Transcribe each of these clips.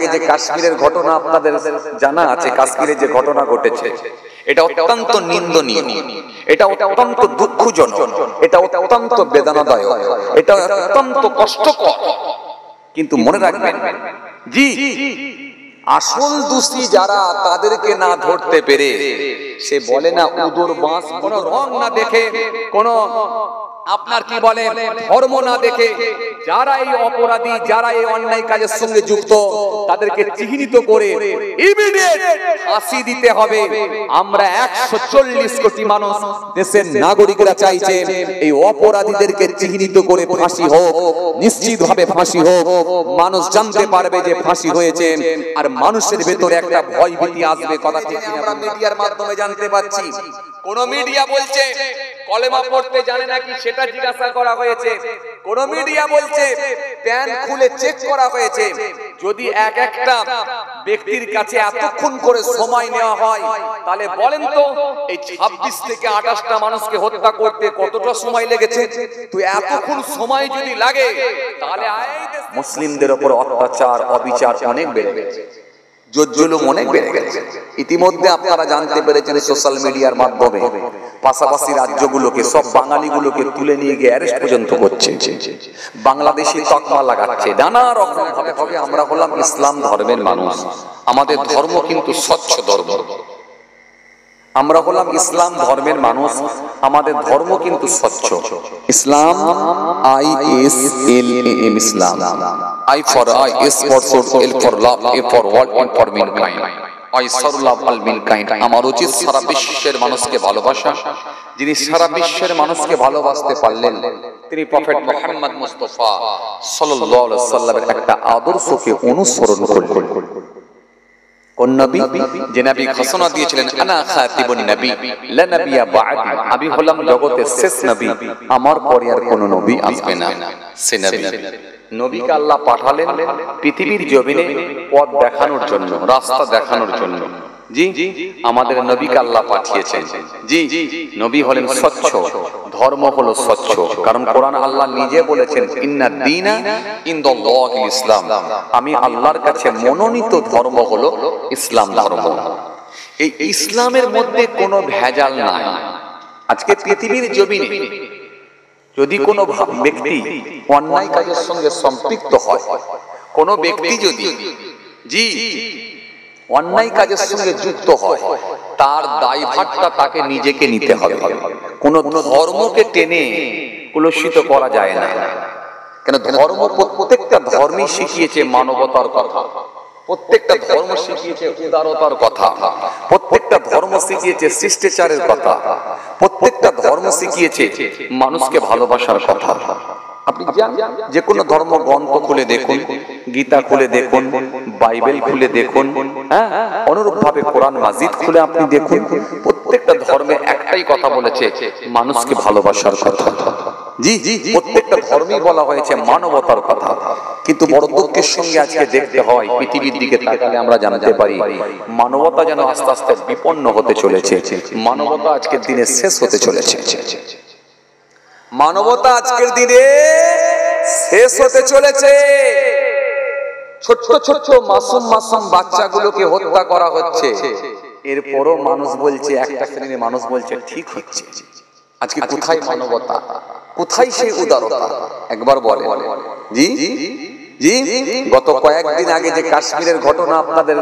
আগে যে কাশ্মীরের ঘটনা আপনাদের জানা আছে, কাশ্মীরে যে ঘটনা ঘটেছে এটা অত্যন্ত নিন্দনীয়, এটা অত্যন্ত দুঃখজনক, এটা অত্যন্ত বেদনাদায়ক, এটা অত্যন্ত কষ্টকর। কিন্তু মনে রাখবেন জি, আসল দোষী যারা তাদেরকে না ধরতে পেরে, সে বলে না উদর বাঁশ, কোন রং না দেখে, কোন আপনার কি বলে ধর্ম না দেখে, যারা এই অপরাধী, যারা এই অন্যায় কাজের সঙ্গে যুক্ত, তাদেরকে চিহ্নিত করে ইমিডিয়েট ফাঁসি দিতে হবে। আমরা 140 কোটি মানুষ দেশের নাগরিকরা চাইছে এই অপরাধীদেরকে চিহ্নিত করে ফাঁসি হোক, নিশ্চিতভাবে ফাঁসি হোক। মানুষ জানতে পারবে যে ফাঁসি হয়েছে, আর মানুষের ভেতরে একটা ভয় ভীতি আসবে। কথা ঠিক আমরা মিডিয়ার মাধ্যমে জানতে পাচ্ছি, কোন মিডিয়া বলছে কলেমা পড়তে জানে নাকি, সেটা জিজ্ঞাসা করা হয়েছে। কোন মিডিয়া বলছে প্যান্ট খুলে চেক করা হয়েছে। যদি এক একটা ব্যক্তির কাছে এতক্ষণ করে সময় নেওয়া হয়, তাহলে বলেন তো এই 26 থেকে 28টা মানুষকে হত্যা করতে কতটা সময় লেগেছে? তো এতক্ষণ সময় যদি লাগে, তাহলে মুসলিমদের উপর অত্যাচার, অবিচার অনেক বেড়ে গেছে, জুলুম অনেক বেড়ে গেছে। ইতিমধ্যে আপনারা জানতে পেরেছেন সোশ্যাল মিডিয়ার মাধ্যমে, পাশাপাশি রাজ্যগুলোকে, সব বাঙালিগুলোকে তুলে নিয়ে গিয়ে অ্যারেস্ট পর্যন্ত করছে, বাংলাদেশি তকমা লাগাচ্ছে নানা রকম ভাবে। তবে আমরা হলাম ইসলাম ধর্মের মানুষ, আমাদের ধর্ম কিন্তু স্বচ্ছ ধর্ম। আমরা হলাম ইসলাম ধর্মের মানুষ, আমাদের ধর্ম কিন্তু স্বচ্ছ। ইসলাম, ISLAM, Islam, I for I, S for soul, L for love, A for world, M for mankind, I serve love all mankind। আমার উচিত সারা বিশ্বের মানুষকে ভালোবাসা। যিনি সারা বিশ্বের মানুষকে ভালোবাসতে পারলেন, তিনি প্রফেট মুহাম্মদ মুস্তাফা সাল্লাল্লাহু আলাইহি ওয়াসাল্লামের একটা আদর্শকে অনুসরণ করলেন। কোন নবী? যে নবী ঘোষণা দিয়েছিলেন আনা খাতিবুন নবী লা নবিয়্যা বা'দি, আমি হলাম জগতের শেষ নবী, আমার পরে আর কোন নবী আসবে না। সে নবী, নবীকে আল্লাহ পাঠালেন পৃথিবীর জমিনে পথ দেখানোর জন্য, রাস্তা দেখানোর জন্য। জি, আমাদের নবীকে আল্লাহ পাঠিয়েছেন। জি, নবী হলেন স্বচ্ছ, ধর্ম হলো স্বচ্ছ। কারণ কোরআন আল্লাহ নিজে বলেছেন ইন্নাদ দীনা ইনদাল্লাহিল ইসলাম, আমি আল্লাহর কাছে মনোনীত ধর্ম হলো ইসলাম ধর্ম। এই ইসলামের মধ্যে কোনো ভেজাল নাই। আজকে পৃথিবীর জমিনে যদি কোনো ব্যক্তি অন্যায় কাজের সঙ্গে সম্পৃক্ত হয়, কোন ব্যক্তি যদি জি অন্যায় কাজের সঙ্গে যুক্ত হয়, তার দায়ভারটা তাকে নিজেকে নিতে হবে। কোন ধর্মকে টেনে কলুষিত করা যায় না। কেন ধর্ম, প্রত্যেকটা ধর্মই শিখিয়েছে মানবতার কথা, প্রত্যেকটা ধর্ম শিখিয়েছে উদারতার কথা, প্রত্যেকটা ধর্ম শিখিয়েছে শিষ্টাচারের কথা, প্রত্যেকটা ধর্ম শিখিয়েছে মানুষকে ভালোবাসার কথা। আপনি যে কোনো ধর্ম গ্রন্থ খুলে দেখুন, গীতা খুলে দেখুন, বাইবেল খুলে দেখুন, অনুরূপ ভাবে কোরআন মাজিদ খুলে আপনি দেখুন, প্রত্যেকটা ধর্মে একটাই কথা বলেছে, মানুষকে ভালোবাসার কথা। জি জি, প্রত্যেকটা ধর্মেই বলা হয়েছে মানবতার কথা। কিন্তু বড় দুঃখের সঙ্গে আজকে দেখতে হয়, পৃথিবীর দিকে তাকালে আমরা জানতে পারি মানবতা যেন আস্তে আস্তে বিপন্ন হতে চলেছে, মানবতা আজকের দিনে শেষ হতে চলেছে, মানবতা আজকের দিনে শেষ হতে চলেছে। ছোট্ট ছোট্ট মাসুম মাসুম বাচ্চাগুলোকে হত্যা করা হচ্ছে, এরপরও মানুষ বলছে, একটা শ্রেণীর মানুষ বলছে ঠিক হচ্ছে। আজকে কোথায় মানবতা, কোথায় সেই উদারতা? একবার বলে জি জি, গত কয়েকদিন আগে যে কাশ্মীরের ঘটনা আপনাদের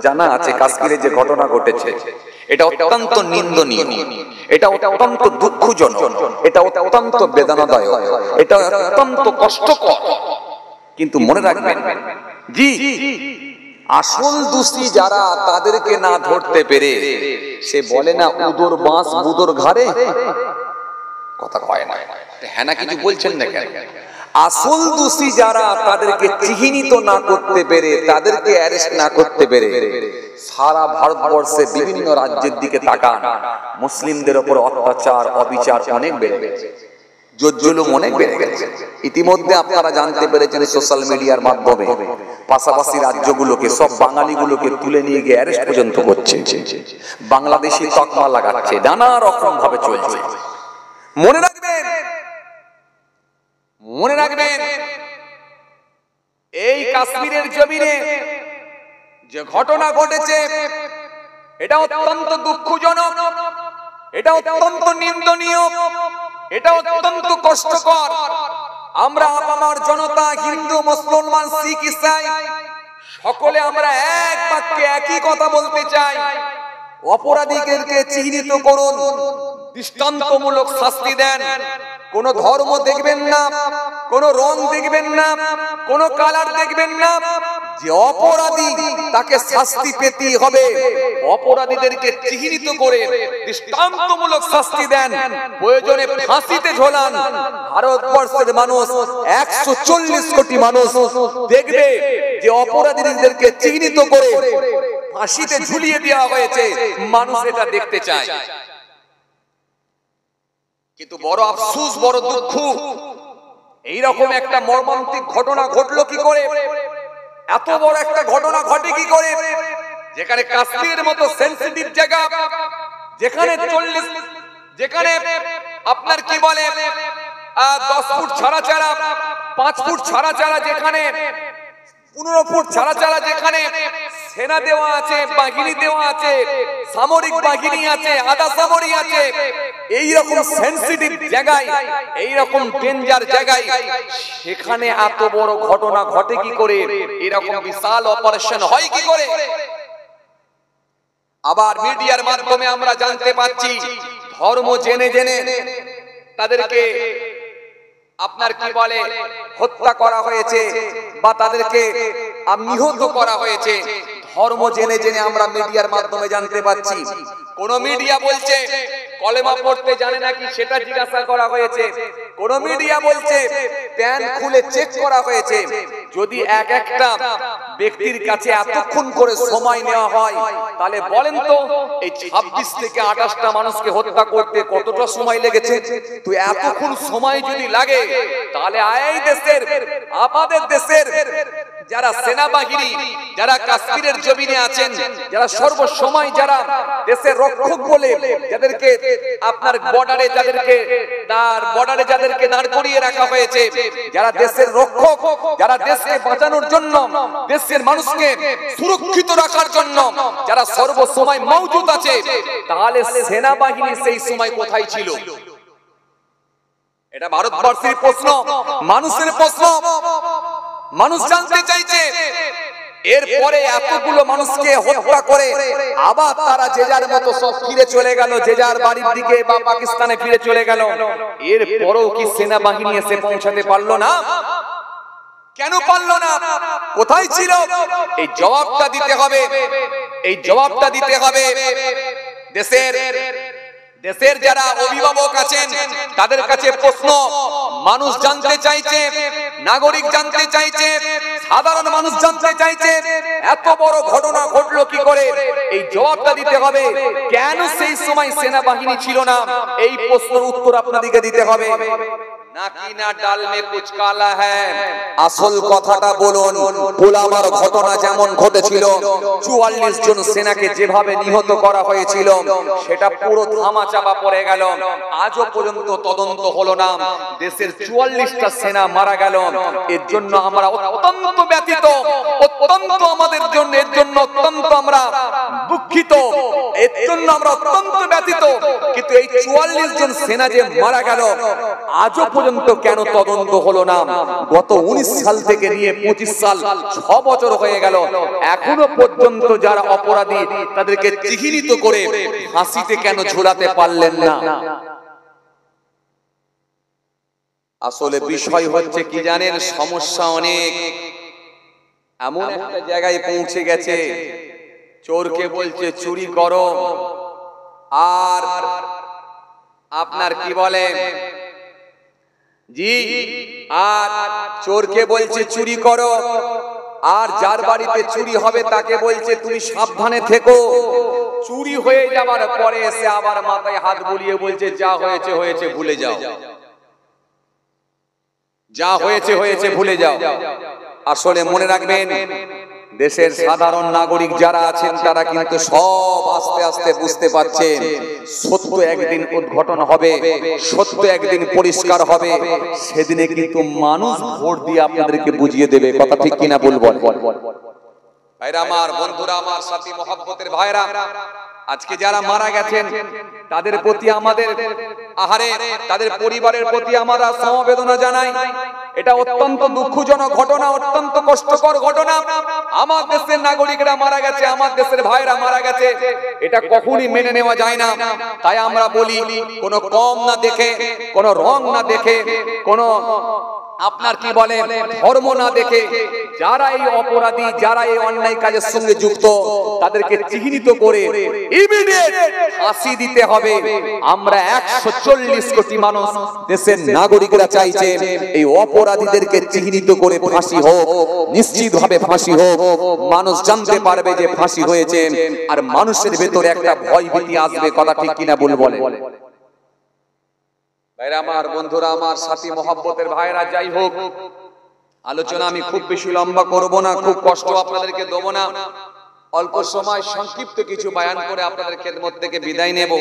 জানা আছে, কাশ্মীরে যে ঘটনা ঘটেছে, এটা অত্যন্ত নিন্দনীয়, এটা অত্যন্ত দুঃখজনক, এটা অত্যন্ত বেদনাদায়ক, এটা অত্যন্ত কষ্টকর। কিন্তু মনে রাখবেন জি, আসল দোষী যারা তাদেরকে না ধরতে পেরে, সে বলে না উদর বাঁশ বুদর ঘাড়ে, কথা কয় না। হ্যাঁ না, কিছু বলছেন না কেন? আসল দোষী যারা তাদেরকে চিহ্নিত না করতে পেরে, তাদেরকে অ্যারেস্ট না করতে পেরে, সারা ভারতবর্ষে বিভিন্ন রাজ্যের দিকে তাকান, মুসলিমদের উপর অত্যাচার, অবিচার অনেক বেড়ে গেছে, জুলুম অনেক বেড়ে গেছে। ইতিমধ্যে আপনারা জানতে পেরেছেন সোশ্যাল মিডিয়ার মাধ্যমে, পাশাপাশি রাজ্যগুলোকে, সব বাঙালিগুলোকে তুলে নিয়ে গিয়ে অ্যারেস্ট পর্যন্ত করছে, বাংলাদেশি তকমা লাগাচ্ছে, নানা রকম ভাবে চলছে। মনে রাখবেন, মনে রাখবেন, এই কাশ্মীরের জমিনে যে ঘটনা ঘটেছে এটা অত্যন্ত দুঃখজনক, এটা অত্যন্ত নিন্দনীয়, এটা অত্যন্ত কষ্টকর। আমরা আমার জনতা, হিন্দু, মুসলমান, শিখ, ইসাই সকলে আমরা এক বাক্যে একই কথা বলতে চাই, অপরাধীদেরকে চিহ্নিত করুন, দৃষ্টান্তমূলক শাস্তি দেন। কোন ধর্ম দেখবেন না, কোন রং দেখবেন না, কোন কালার দেখবেন না, যে অপরাধী তাকে শাস্তি পেতেই হবে। অপরাধীদেরকে চিহ্নিত করে দৃষ্টান্তমূলক শাস্তি দেন, প্রয়োজনে ফাঁসিতে ঝোলান। ভারতবর্ষের মানুষ 140 কোটি মানুষ দেখবে যে অপরাধীদেরকে চিহ্নিত করে ফাঁসিতে ঝুলিয়ে দেওয়া হয়েছে, মানুষ এটা দেখতে চায়। কিন্তু বড় আফসোস, বড় দুঃখ, এইরকম একটা মর্মান্তিক ঘটনা ঘটলো কি করে? এত বড় একটা ঘটনা ঘটে কি করে? যেখানে কাশ্মীরের মতো সেনসিটিভ জায়গা, যেখানে আপনার কি বলে 10 ফুট ছাড়া ছাড়া, 5 ফুট ছাড়া ছাড়া, যেখানে 15 ফুট ছাড়া ছাড়া, যেখানে সেনা দেওয়া আছে, বাহিনী দেওয়া আছে, সামরিক বাহিনী আছে, আধা সামরিক আছে, এইরকম সেনসিটিভ জায়গায়, এইরকম ডেঞ্জার জায়গায়, সেখানে এত বড় ঘটনা ঘটে কি করে? এরকম বিশাল অপারেশন হয় কি করে? আবার মিডিয়ার মাধ্যমে আমরা জানতে পাচ্ছি ধর্ম জেনে জেনে তাদেরকে আপনার কি বলে হত্যা করা হয়েছে বা তাদেরকে নিহত করা হয়েছে। ধর্ম জেনে জেনে আমরা মিডিয়ার মাধ্যমে জানতে পাচ্ছি। কোন মিডিয়া বলছে কলেমা পড়তে জানে নাকি, সেটা জিজ্ঞাসা করা হয়েছে। কোন মিডিয়া বলছে প্যান্ট খুলে চেক করা হয়েছে। যদি এক একটা ব্যক্তির কাছে এতক্ষণ করে সময় নেওয়া হয়, তাহলে বলেন তো এই 26 থেকে 28টা মানুষকে হত্যা করতে কতটা সময় লেগেছে? তো এতক্ষণ সময় যদি লাগে, তাহলে এই দেশের, আমাদের দেশের যারা সেনাবাহিনী, যারা কাশ্মীরের জমিনে আছেন, যারা সর্বসময় যারা দেশের রক্ষক বলে, যাদেরকে আপনার বর্ডারে যাদেরকে দাঁড় করিয়ে রাখা হয়েছে, যারা দেশের রক্ষক, যারা দেশকে বাঁচানোর জন্য, দেশের মানুষকে সুরক্ষিত রাখার জন্য যারা সর্বসময় মওজুদ আছে, তাহলে সেনাবাহিনী সেই সময় কোথায় ছিল? এটা ভারতবর্ষের প্রশ্ন, মানুষের প্রশ্ন। মানুষ জানতে চাইছে। এরপরে এতগুলো মানুষকে হত্যা করে আবার তারা যে যার মতো সব ফিরে চলে গেল, যে যার বাড়ির দিকে বা পাকিস্তানে ফিরে চলে গেল। এরপরেও কি সেনাবাহিনী এসে পৌঁছাতে পারলো না? কেন পারলো না? কোথায় ছিল? এই জবাবটা দিতে হবে, এই জবাবটা দিতে হবে। দেশের যারা অভিভাবক আছেন তাদের কাছে প্রশ্ন, মানুষ জানতে চাইছে, নাগরিক জানতে চাইছে, সাধারণ মানুষ জানতে চাইছে এত বড় ঘটনা ঘটলো কি করে? এই জবাবটা দিতে হবে। কেন সেই সময় সেনাবাহিনী ছিল না? এই প্রশ্নের উত্তর আপনাদেরকে দিতে হবে। নাকি না ডাল মে কুছ কালা হ্যায়, আসল কথাটা বলুন। পুলওয়ামার ঘটনা যেমন ঘটেছিল, 44 জন সেনাকে যেভাবে নিহত করা হয়েছিল, সেটা পুরো ধামাচাপা পড়ে গেল। আজও পর্যন্ত তদন্ত হলো না। দেশের 44টা সেনা মারা গেল। এর জন্য আমরা অত্যন্ত ব্যথিত, অত্যন্ত আমাদের জন্য এর জন্য অত্যন্ত আমরা দুঃখিত, এর জন্য আমরা অত্যন্ত ব্যথিত। কিন্তু এই 44 জন সেনা যে মারা গেল, আজও পর্যন্ত কেন তদন্ত হলো না? গত 19 সাল থেকে নিয়ে 25 সাল, 6 বছর হয়ে গেল, এখনো পর্যন্ত যারা অপরাধী তাদেরকে চিহ্নিত করে ফাঁসিতে কেন ঝুলাতে পারলেন না? আসলে বিষয় হচ্ছে কি জানেন, সমস্যা অনেক। এমন একটা জায়গায় পৌঁছে গেছে, চোরকে বলছে চুরি করো, আর আপনার কি বলে জি, আর চোরকে বলছে চুরি করো, আর যার বাড়িতে চুরি হবে তাকে বলছে তুমি সাবধানে থেকো। চুরি হয়ে যাওয়ার পরে এসে আবার মাথায় হাত বুলিয়ে বলছে যা হয়েছে হয়েছে ভুলে যাও, যা হয়েছে হয়েছে ভুলে যাও। আসলে মনে রাখবেন, দেশের সাধারণ নাগরিক যারা আছেন তারা কিন্তু সব আস্তে আস্তে বুঝতে পারছেন সত্য একদিন উদ্ঘাটন হবে, সত্য একদিন পরিষ্কার হবে। সেদিনে কিন্তু মানুষ ভোট দিয়ে আপনাদেরকে বুঝিয়ে দেবে। কথা ঠিক কিনা বলবো? ভাইরা আমার, বন্ধুরা আমার, সাথী মহব্বতের ভাইরা, আজকে যারা মারা গেছেন তাদের প্রতি আমাদের তাদের পরিবারের প্রতি আমরা সমবেদনা জানাই। এটা অত্যন্ত দুঃখজনক ঘটনা, অত্যন্ত কষ্টকর ঘটনা। আমার দেশের নাগরিকরা মারা গেছে, আমার দেশের ভাইরা মারা গেছে, এটা কখনই মেনে নেওয়া যায় না। তাই আমরা বলি, কোনো কম না দেখে, কোনো রং না দেখে, কোনো আপনার কি বলে ধর্ম না দেখে, যারা এই অপরাধী, যারা এই অন্যায় কাজের সঙ্গে যুক্ত, তাদেরকে চিহ্নিত করে ইমিডিয়েট ফাঁসি দিতে হবে। আমরা 140 কোটি মানুষ দেশের নাগরিকরা চাইছে এই অপরাধীদেরকে চিহ্নিত করে ফাঁসি হোক, নিশ্চিতভাবে ফাঁসি হোক। মানুষ জানতে পারবে যে ফাঁসি হয়েছে, আর মানুষের ভেতরে একটা ভয় ভীতি আসবে। কথা ঠিক কিনা বলে ভাইরা আমার, বন্ধুরা আমার, সাথী মহব্বতের ভাইরা, যাই হোক, আলোচনা আমি খুব বেশি লম্বা করব না, খুব কষ্ট আপনাদেরকে দেব না। অল্প সময় সংক্ষিপ্ত কিছু বয়ান করে আপনাদের খেদমত থেকে বিদায় নেব।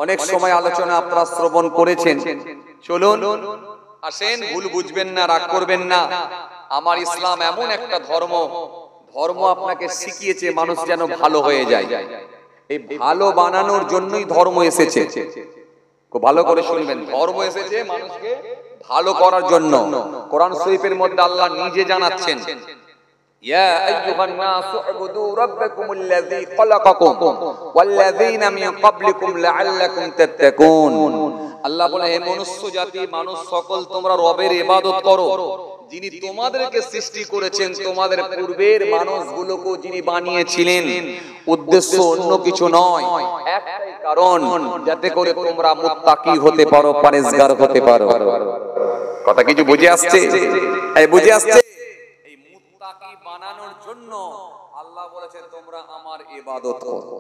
অনেক সময় আলোচনা আপনারা শ্রবণ করেছেন। চলুন আসেন, ভুল বুঝবেন না, রাগ করবেন না। আমার ইসলাম এমন একটা ধর্ম আপনাকে শিখিয়েছে মানুষ যেন ভালো হয়ে যায়। এই ভালো বানানোর জন্যই ধর্ম এসেছে। ভালো করে শুনবেন, ধর্ম এসেছে মানুষকে ভালো করার জন্য। কোরআন শরীফের মধ্যে আল্লাহ নিজে জানাচ্ছেন, ইয়া আইয়ুহান নাসু উবুদু রাব্বাকুমুল্লাযী খালাকাকুম ওয়াল্লাযীনা মিন ক্বাবলিকুম লাআল্লাকুম তাত্তাকুন। আল্লাহ বলে, হে মনুষ্য জাতি, মানুষ সকল, তোমরা রবের ইবাদত করো, যিনি তোমাদেরকে সৃষ্টি করেছেন, তোমাদের পূর্বের মানুষগুলোকে যিনি বানিয়েছিলেন। উদ্দেশ্য অন্য কিছু নয়, একটাই কারণ, যাতে করে তোমরা মুত্তাকি হতে পারো, পরহেজগার হতে পারো। কথা কিছু বুঝে আসছে? এই বুঝে আসছে? এই মুত্তাকি বানানোর জন্য আল্লাহ বলেছেন তোমরা আমার ইবাদত করো।